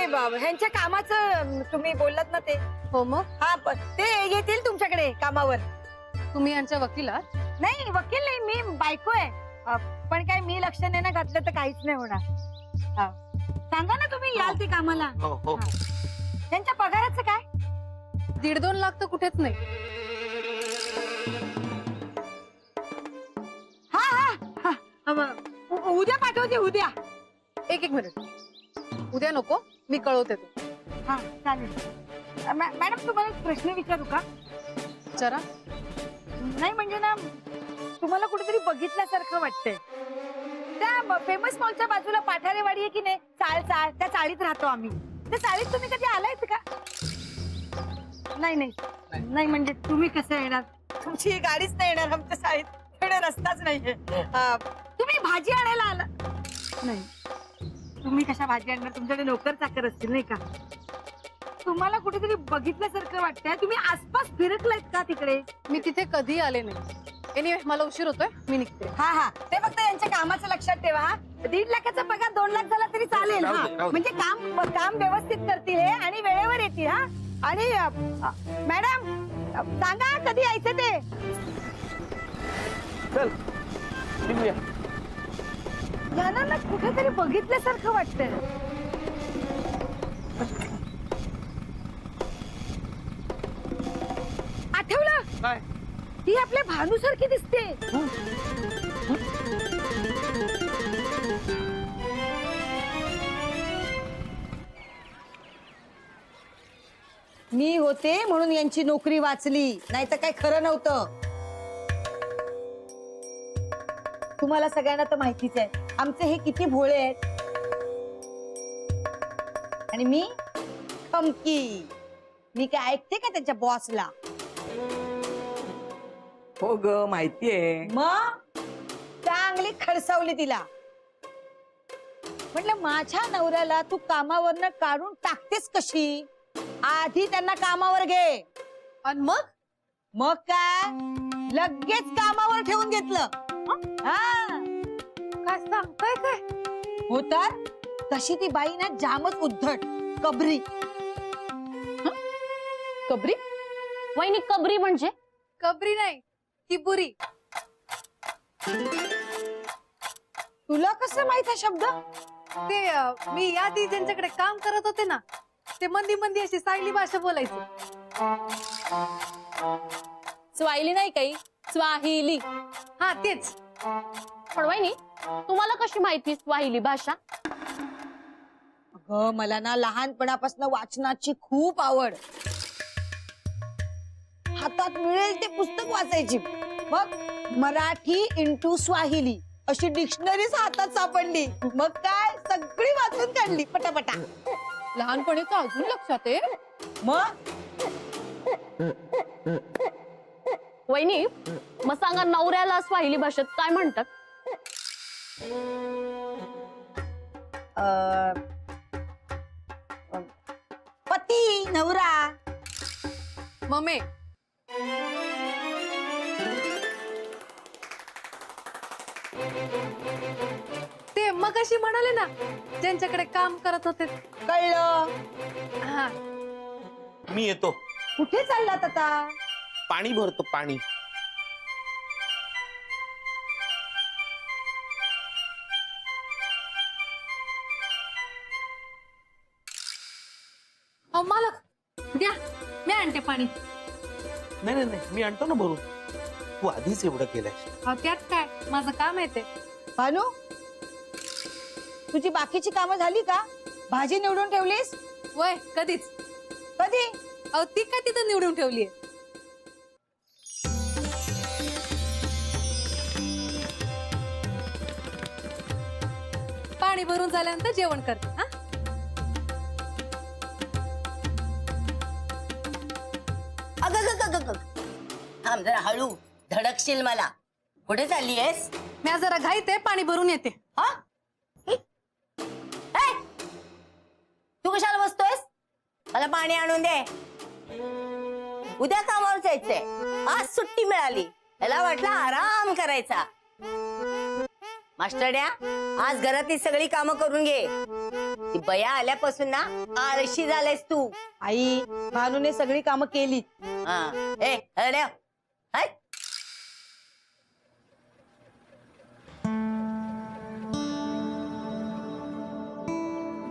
ह्यांच्या कामाचं तुम्ही बोललात ना ते. हो मग हा ते येतील तुमच्याकडे कामावर. तुम्ही यांच्या वकील आहात? नाही वकील नाही, मी बायको आहे. पण काय मी लक्ष नाही ना घातलं तर काहीच नाही होणार. सांगा ना तुम्ही याल ते कामाला. त्यांच्या पगाराचं काय? 1.5-2 लाख तर कुठेच नाही. उद्या पाठवते उद्या. एक मिनिट, उद्या नको, मी कळवते तू. हा चालेल. मॅडम तुम्हाला एक प्रश्न विचारू का? जरा नाही म्हणजे ना तुम्हाला कुठेतरी बघितल्यासारखं वाटतंय. त्या फेमस मॉलच्या बाजूला पाठारेवाडी आहे की नाही, चाळ त्या चाळीत राहतो आम्ही. त्या चाळीत तुम्ही कधी आलायत का? नाही नाही नाही म्हणजे तुम्ही कसं येणार, तुमची गाडीच नाही येणार आमच्या चाळीत, थोडा रस्ताच नाहीये. तुम्ही भाजी आणायला आला नाही? तुम्ही कशा भाजी आणणार, तुमच्याकडे नोकर चाकर असतील नाही का? तुम्हाला कुठेतरी बघितल्यासारखं वाटतंय. तुम्ही आसपास फिरकलायत का तिकडे? मी तिथे कधी आले नाही. एनिवे मला उशीर होतोय, मी निघते. हा ते फक्त यांच्या कामाचं लक्षात ठेवा. 1.5 लाखाचा पगार 2 लाख झाला तरी चालेल. हा म्हणजे काम व्यवस्थित करतील हे आणि वेळेवर येतील. हा आणि मॅडम सांगा कधी यायचं ते. चल निघूया. यांना ना कुठेतरी बघितल्यासारखं वाटतंय. आठवलं काय? ती आपल्या भानूसारखी दिसते. मी होते म्हणून यांची नोकरी वाचली, नाही तर काही खरं नव्हतं. तुम्हाला सगळ्यांना तर माहितीच आहे आमचे हे किती भोळे आहेत. आणि मी खमकी, मी काय ऐकते का त्यांच्या बॉसला? हो ग माहितीये. मग चांगली खडसावली तिला. म्हटलं माझ्या नवऱ्याला तू कामावरनं काढून टाकतेस कशी? आधी त्यांना कामावर घे. आणि मग काय लगेच कामावर ठेवून घेतलं. काय सांगताय काय? हो तर तशी ती बाई ना जामच उद्धट, कबरी. कबरी? वहिनी कबरी म्हणजे? कबरी नाही, किबुरी. तुला कसं माहित हा शब्द? ते मी आधी ज्यांच्याकडे काम करत होते ना, ते मंदी अशी सायली भाषा बोलायची. स्वाहिली नाही काही, स्वाहिली. हा तेच. पण वहिनी तुम्हाला कशी माहिती स्वाहिली भाषा? अगं मला ना लहानपणापासून वाचनाची खूप आवड. हातात मिळेल ते पुस्तक वाचायची. मग मराठी इंटू स्वाहिली अशी डिक्शनरीच हातात सापडली. मग काय सगळी वाचून काढली पटापटा. लहानपणीच अजून लक्षात आहे. मग वहिनी मग सांगा नवऱ्याला स्वाहिली भाषेत काय म्हणतात? पती, नवरा. ममे ते मगाशी म्हणाले ना ज्यांच्याकडे काम करत होते. कळलं. हा मी येतो. कुठे चाललात आता? पाणी भरतो पाणी. मालक द्या, मी आणते पाणी. नाही मी आणतो ना भरून. तू आधीच एवढं केलंय. त्यात काय, माझं काम आहे ते. भानू तुझी बाकीची कामं झाली का? भाजी निवडून ठेवलीस? वय कधीच. कधी? ती काय तिथं निवडून ठेवलीये. पाणी भरून झाल्यानंतर जेवण करते. हा थांब जरा हळू, धडकशील मला. कुठे चालली आहेस? मी जरा घाईत आहे, पाणी भरून येते. हा तू कशाला बसतोयस? मला पाणी आणून दे. उद्या कामावर जायचंय, आज सुट्टी मिळाली, त्याला वाटलं आराम करायचा. मास्टरड्या आज घरातली सगळी कामं करून घे. ती बया आल्यापासून ना आळशी झालायस तू. आई भानूने सगळी कामं केली. हा ए हरड्या हाय.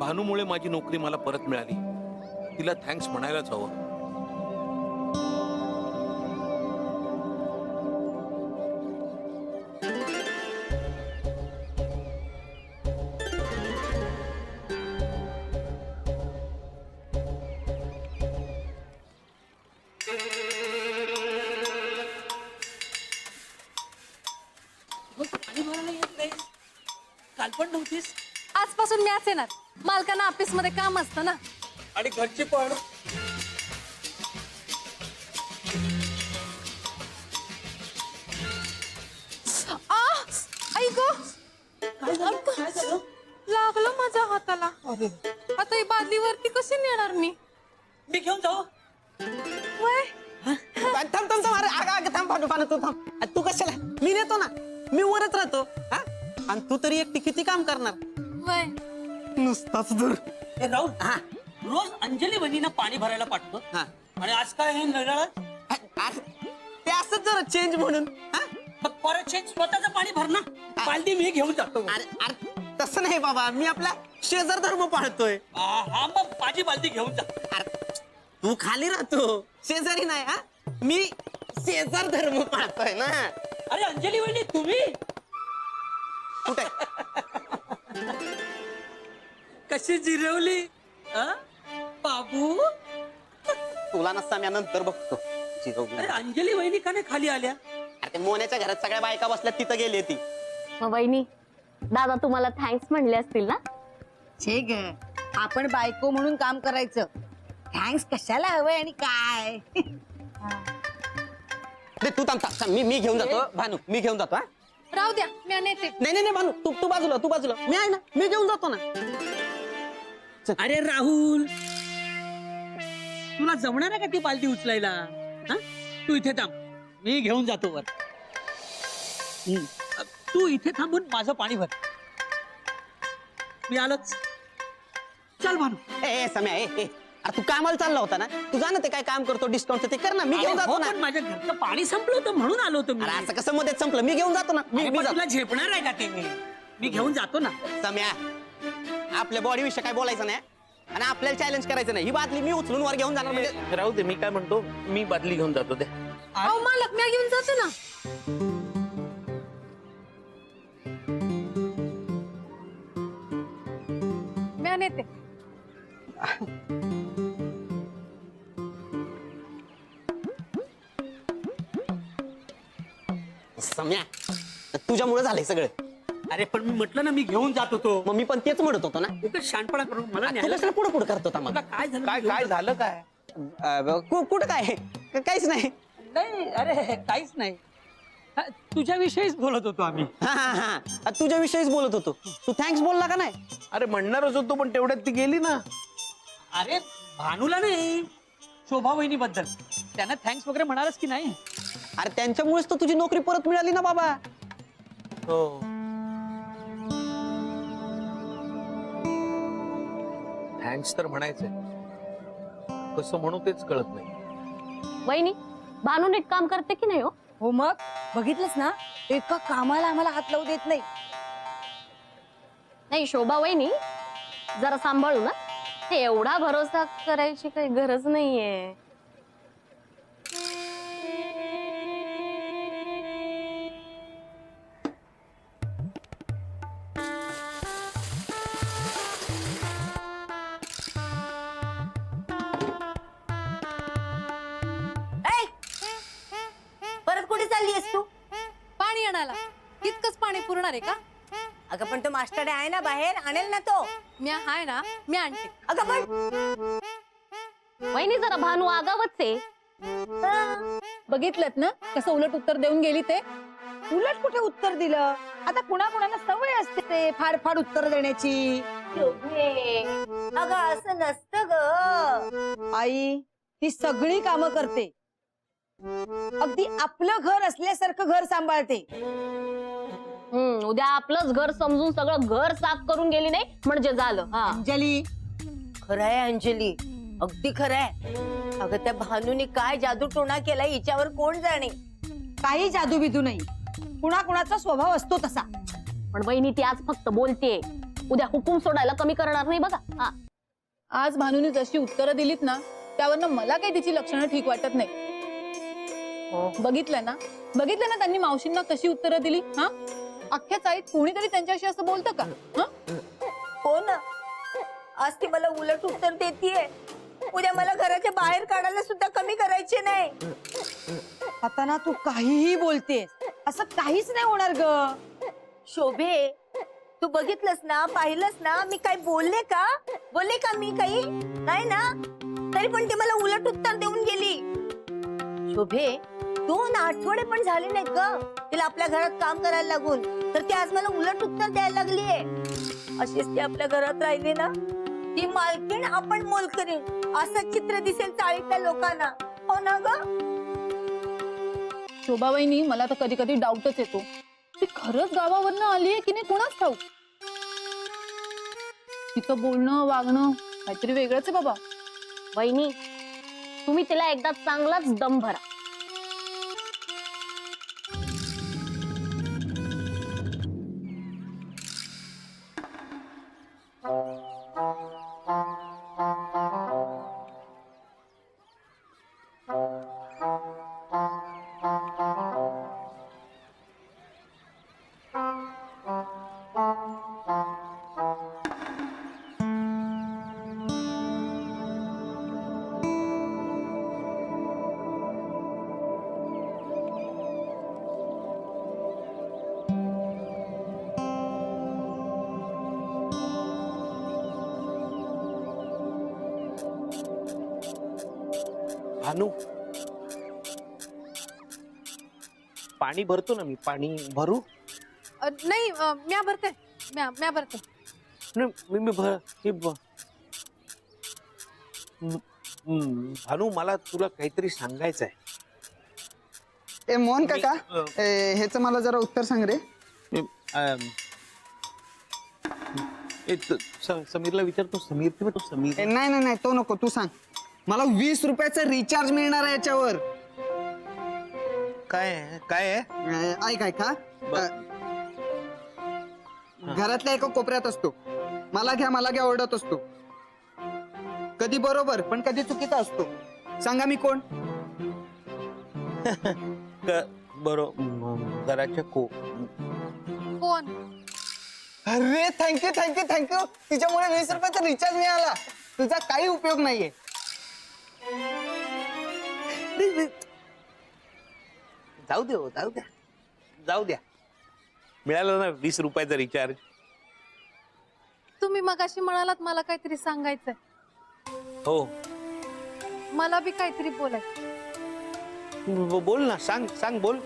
भानूमुळे माझी नोकरी मला परत मिळाली. तिला थँक्स म्हणायलाच हवं. काल पण नव्हतीस आजपासून मी येणार. मालकांना ऑफिस मध्ये काम असतं ना. आणि घरची पण आई गो लागलं माझ्या हाताला. आता ही बादलीवरती कशी नेणार मी? मी घेऊन जाऊ. वय थांब थांब थांब अरे अगं थांब भानू भानू तू थांब. तू कशाला मी नेतो ना. मी वरच राहतो हा. आणि तू तरी एकटी किती काम करणार. वय नुसताच दूर. ए राहुल हा रोज अंजली बहिणीनं पाणी भरायला पाठवतो हा आणि आज काय हे नळाला ते असंच जरा चेंज म्हणून हा. मग परत चेक स्वतःचं पाणी भर ना. बालदी मी घेऊन जातो. अरे अरे तसं नाही बाबा. मी आपला शेजार धर्म पाळतोय. हा मग माझी बालदी घेऊन जा. अरे तू खाली राहतो शेजारी नाही हा. मी शेजार धर्म पाळतोय ना. अरे अंजली बहिणी तुम्ही कुठे कशी जिरवली हा? बाबू तुला नसता मी नंतर बघतो. अरे अंजली बहिणी का नाही खाली आल्या? अरे ते मोन्याच्या घरात सगळ्या बायका बसल्या तिथं गेली ती. मग वहिनी दादा तुम्हाला थँक्स म्हणले असतील ना. छे ग आपण बायको म्हणून काम करायचं. थँक्स कशाला हवंय आणि काय. दे तू थांब थांब. मी घेऊन जातो भानू. मी घेऊन जातो हा. राहू द्या मी नेते. नाही नाही नाही भानू तू बाजूला तू बाजूला. मी आहे ना. मी घेऊन जातो ना. अरे राहुल तुला जमणार आहे का ती बालदी उचलायला? हा? तू इथे थांब मी घेऊन जातो वर. तू इथे थांबून माझं पाणी भर. मी आलोच. चल भानू. ए सम्या ए ए अरे तू कामाला चालला होता ना. तू जा ना. ते काय काम करतो डिस्काउंटचं ते कर ना. मी घेऊन अरे जातो हो, ना. पण माझ्या घरचं पाणी संपलं होतं म्हणून आलो होतो मी. अरे असं कसं मध्ये संपलं. मी घेऊन जातो ना. अरे मी पण जातो. तुला झेपणार आहे का ते? मी घेऊन जातो ना. सम्या आपल्या बॉडी विषयी काय बोलायचं नाही आणि आपल्याला चॅलेंज करायचं नाही. ही बादली मी उचलून वर घेऊन जाणार म्हणजे. राहू दे. मी काय म्हणतो मी बादली घेऊन जातो. दे अहो मालक मी घेऊन जाते ना. मी नेते. सम्या तुझ्यामुळे झालंय सगळं. अरे पण मी म्हटलं ना मी घेऊन जात होतो. मग मी पण तेच म्हणत होतो ना. उगाच शहाणपणा करून मला तू न्यायला कशाला पुढे पुढे करत होता मग. तुला काय झालं? काय काय झालं काय. कुठं काय काहीच नाही. नाही अरे काहीच नाही. हा, तुझ्याविषयीच बोलत होतो आम्ही. हा हा हा तुझ्याविषयीच बोलत होतो. तू थँक्स बोलला का नाही. अरे म्हणणारच होतो पण तेवढ्यात ती गेली ना. अरे भानूला नाही शोभा वहिनी बद्दल. त्यांना थँक्स वगैरे म्हणालच की नाही? अरे त्यांच्यामुळेच तर तुझी नोकरी परत मिळाली ना बाबा. हो थँक्स तर म्हणायचंय. कसं म्हणू तेच कळत नाही. वहिनी भानू नीट काम करते की नाही हो. हो मग बघितलंस ना एका कामाला आम्हाला हात लावू देत नाही. नाही शोभा वहिनी जरा सांभाळू ना. ते एवढा भरोसा करायची काही गरज नाहीये. ऐ, परत कुठे चालली आहेस तू? पाणी आणायला. इतकंच पाणी पुरणार आहे का? अगं पण तो मास्टर आहे ना बाहेर आणेल ना तो. मी आहे ना मी आणते. अगं पण वहिनी जरा भानू आगावच आहे. बघितलं ना कसं उलट उत्तर देऊन गेली ते. उलट कुठे उत्तर दिलं. आता कुणाकुणाला सवय असते ते फाड फाड उत्तर देण्याची. अगं असं नसतं ग. आई ती सगळी कामं करते. अगदी आपलं घर असल्यासारखं घर सांभाळते. उद्या आपलंच घर समजून सगळं घर साफ करून गेली नाही म्हणजे झालं. हा अंजली, खरंय अंजली, अगदी खरंय. अगं त्या भानूने काय जादू टोणा केलाय हिच्यावर कोण जाणे. काही जादू बिदू नाही, कुणाकुणाचा स्वभाव असतो तसा. पण वहिनी ती आज फक्त बोलतेय, उद्या हुकूम सोडायला कमी करणार नाही बघा. हा आज भानूने जशी उत्तरं दिलीत ना त्यावरनं मला काही तिची लक्षणं ठीक वाटत नाही. बघितलं ना त्यांनी मावशींना कशी उत्तरं दिली. हा अख्ख्या चाळीत कोणीतरी त्यांच्याशी असं बोलतं का. हो ना, आज ती मला उलट उत्तर देतीये. उद्या मला घराच्या बाहेर काढायला सुद्धा कमी करायचे नाही. आता ना तू काहीही बोलतेस, असं काहीच नाही होणार ग. शोभे, तू बघितलंस ना, पाहिलंस ना, मी काय बोलले का मी काही नाही ना, तरी पण ती मला उलट उत्तर देऊन गेली. शोभे, 2 आठवडे पण झाले नाहीत ग तिला आपल्या घरात काम करायला लागून, तर ती आज मला उलट उत्तर द्यायला लागलीये. अशीच ती आपल्या घरात राहिली ना, ती मालकीण आपण मोलकरीण असं चित्र दिसेल चाळीतल्या लोकांना. हो ना ग. शोभाबाईंनी मला तर कधी कधी डाऊटच येतो, ती खरंच गावावरनं आलीये की नाही कोणाच ठाऊक. तिचं बोलणं वागणं काहीतरी वेगळंच आहे बाबा. वहिनी तुम्ही तिला एकदा चांगलाच दम भरा. भानू, पाणी भरतो ना मी, पाणी भरू. नाही म्या भरते, म्या भरते. भानू, मला तुला काहीतरी सांगायचं आहे. ए मोहन काका, ह्याच मला जरा उत्तर सांग रे. समीरला विचारतो. समीर नाही तो नको, तू सांग. मला 20 रुपयाचं रिचार्ज मिळणार आहे याच्यावर. काय आहे? ऐक हा. घरातल्या एका कोपऱ्यात असतो, मला घ्या ओरडत असतो. कधी बरोबर पण कधी चुकीचा असतो. सांगा मी कोण? घराच्या कोण? अरे थँक्यू तिच्यामुळे 20 रुपयाचा रिचार्ज मिळाला. तुझा काही उपयोग नाहीये. जाऊ द्या. मिळालं ना 20 रुपयाचा रिचार्ज. तुम्ही मगाशी म्हणालात मला काहीतरी सांगायचंय. हो, मला बी काहीतरी बोलायचं. बोल ना, सांग बोल.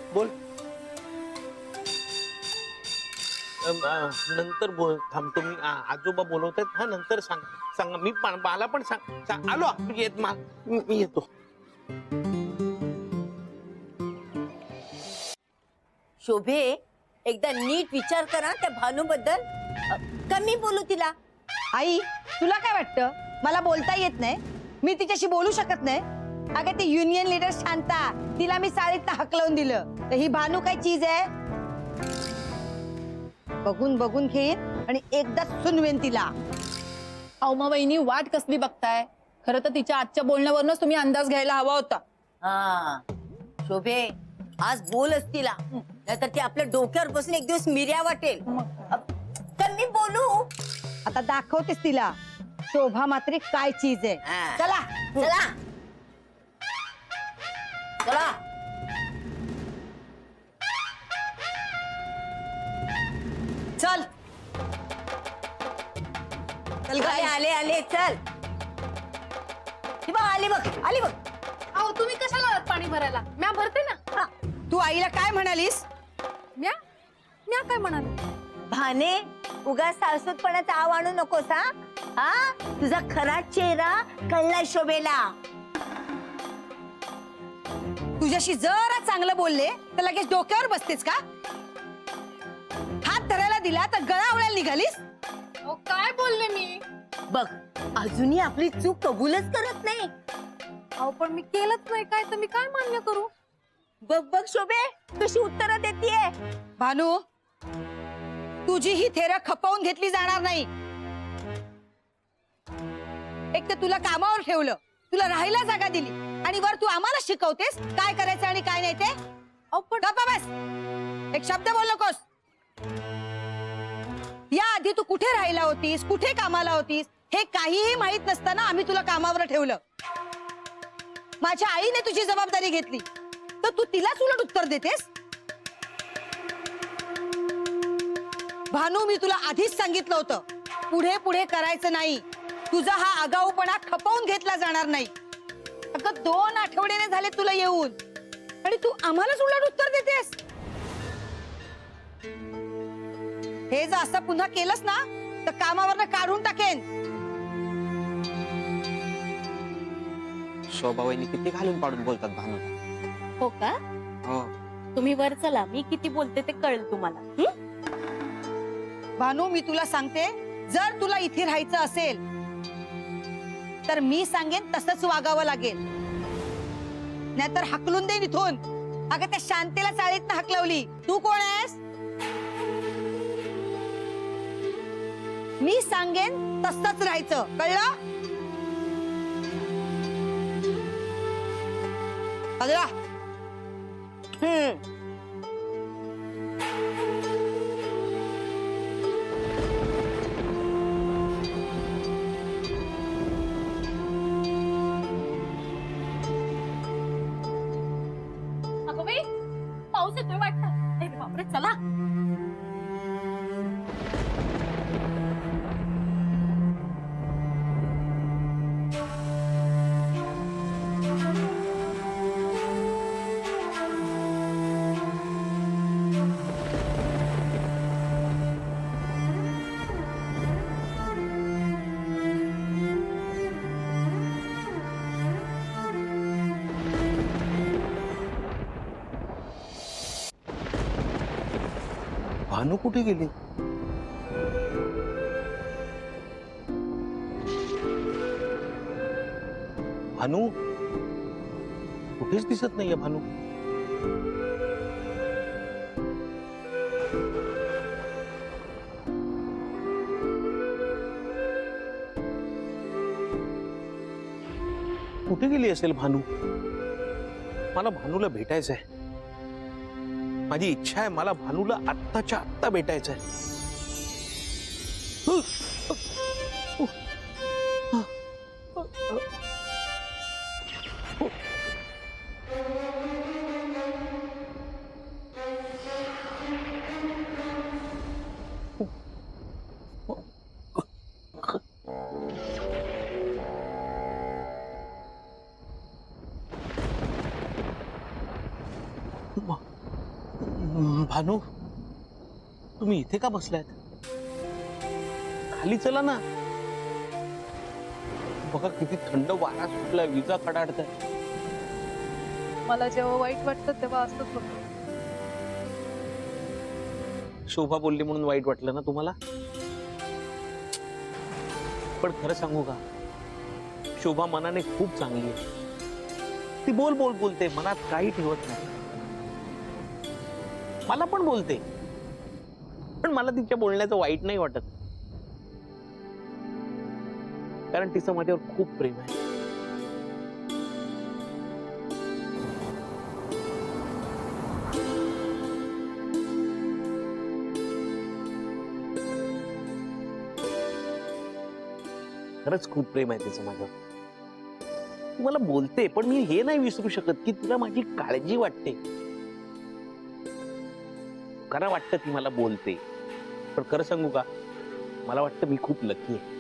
नंतर बोल. थांबतो मी, आजोबा बोलवतात. हा, नंतर सांग. मी मला पण सांग. आलो मी येतो. शोभे, एकदा नीट विचार करा त्या भानू बद्दल. कमी बोलू तिला. आई, तुला काय वाटतं मला बोलता येत नाही? मी तिच्याशी बोलू शकत नाही? अगं ती युनियन लीडर शांता, तिला मी चाळीत हकलवून दिलं, तर ही भानू काय चीज आहे? बघून घेईन आणि एकदा सुनवेन तिला. अहो वहिनी, वाट कसली बघताय? खरं तर तिच्या आजच्या बोलण्यावरूनच तुम्ही अंदाज घ्यायला हवा होता. हा शोभे, आज बोलच तिला, नाहीतर ती आपल्या डोक्यावर बसून एक दिवस मिर्या वाटेल. कमी बोलू. आता दाखवतेस तिला शोभा मात्र काय चीज आहे. हा. चला चला. चल. आले चल. आली बघ. अहो तुम्ही कशाला आलात पाणी भरायला? म्या भरते ना. तू आईला काय म्हणालीस? म्या काय म्हणाले? भाने, उगा सासूतपणाचा आव आणू नकोस. हा, तुझा खरा चेहरा कळलाय शोभेला. तुझ्याशी जरा चांगलं बोलले तर लगेच डोक्यावर बसतेस का? दिला तर गळा आवळायला निघालीस? अहो, काय बोलले मी? बघ अजूनही आपली चूक कबूलच करत नाही. अहो पण मी केलंच नाही काय, तर मी काय मान्य करू? बघ बघ शोभे कशी उत्तरं देतीये. भानू, तुझी ही थेरं खपवून घेतली जाणार नाही. एक तर तुला कामावर ठेवलं, तुला राहायला जागा दिली आणि वर तू आम्हाला शिकवतेस काय करायचं आणि काय नाही ते. अहो पण गप्पा बस, एक शब्द बोल नकोस. या आधी तू कुठे राहिला होतीस, कुठे कामाला होतीस हे काहीही माहित नसताना आम्ही तुला कामावर ठेवलं. माझ्या आईने तुझी जबाबदारी घेतली तर तू तिलाच उलट उत्तर देतेस. भानू, मी तुला आधीच सांगितलं होतं पुढे पुढे करायचं नाही. तुझा हा आगाऊपणा खपवून घेतला जाणार नाही. अगं 2 आठवड्याने झाले तुला येऊन आणि तू आम्हालाच उलट उत्तर देतेस. हे जर असं पुन्हा केलंस ना तर कामावरनं काढून टाकेन. शोभा वहिनी किती घालून पाडून बोलतात भानू. हो का? हो. तुम्ही वर चला, मी किती बोलते ते कळेल तुम्हाला. भानू, मी तुला सांगते, जर तुला इथे राहायचं असेल तर मी सांगेन तसंच वागावं लागेल, नाहीतर हकलून देईन इथून. अगं त्या शांतीला चाळीतनं हकलवली, तू कोण आहेस? मी सांगेन तसंच राहायचं, कळलं? अगं अगं बाई, पाऊस येतोय वाटतं. अरे बापरे, चला. भानू कुठे गेली? भानू कुठेच दिसत नाहीये. भानू कुठे गेली असेल भानू? मला भानूला भेटायचंय. माझी इच्छा आहे, मला भानूला आत्ताच्या आत्ता भेटायचंय. भानू, तुम्ही इथे का बसलायत? खाली चला ना. बघा किती थंड वारा सुटला, विजा कडाडताय. मला जेव्हा वाईट वाटतं तेव्हा असंच होतं. शोभा बोलली म्हणून वाईट वाटलं ना तुम्हाला? पण खरं सांगू का, शोभा मनाने खूप चांगली आहे. ती बोलते, मनात काही ठेवत नाही. मला पण बोलते, पण मला तिच्या बोलण्याचं वाईट नाही वाटत, कारण तिचं माझ्यावर खूप प्रेम आहे. खरंच खूप प्रेम आहे तिचं माझ्यावर. ती मला बोलते, पण मी हे नाही विसरू शकत की तिला माझी काळजी वाटते. खरं वाटतं ती मला बोलते, पण खरं सांगू का, मला वाटतं मी खूप लकी आहे.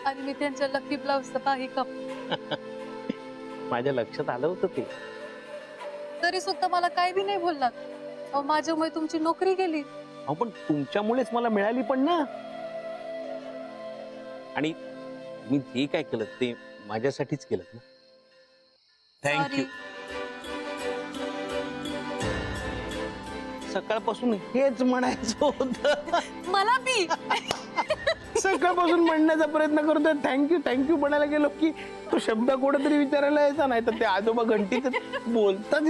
आणि मी त्यांच्या लकी ब्लाउजचं काही कप माझ्या लक्षात आलं होतं ते. तरी सुद्धा मला काही बी नाही बोललात. अहो माझ्यामुळे तुमची नोकरी गेली. अहो पण तुमच्यामुळेच मला मिळाली पण ना. आणि मी जे काय केलं ते माझ्यासाठीच केलं ना. थँक्यू. सकाळपासून हेच म्हणायचं होतं. मला बी सकाळपासून म्हणण्याचा प्रयत्न करतोय थँक्यू थँक्यू म्हणायला गेलो की तो शब्द कुठेतरी विचारायला यायचा, नाही तर ते आजोबा घंटीत बोलतात.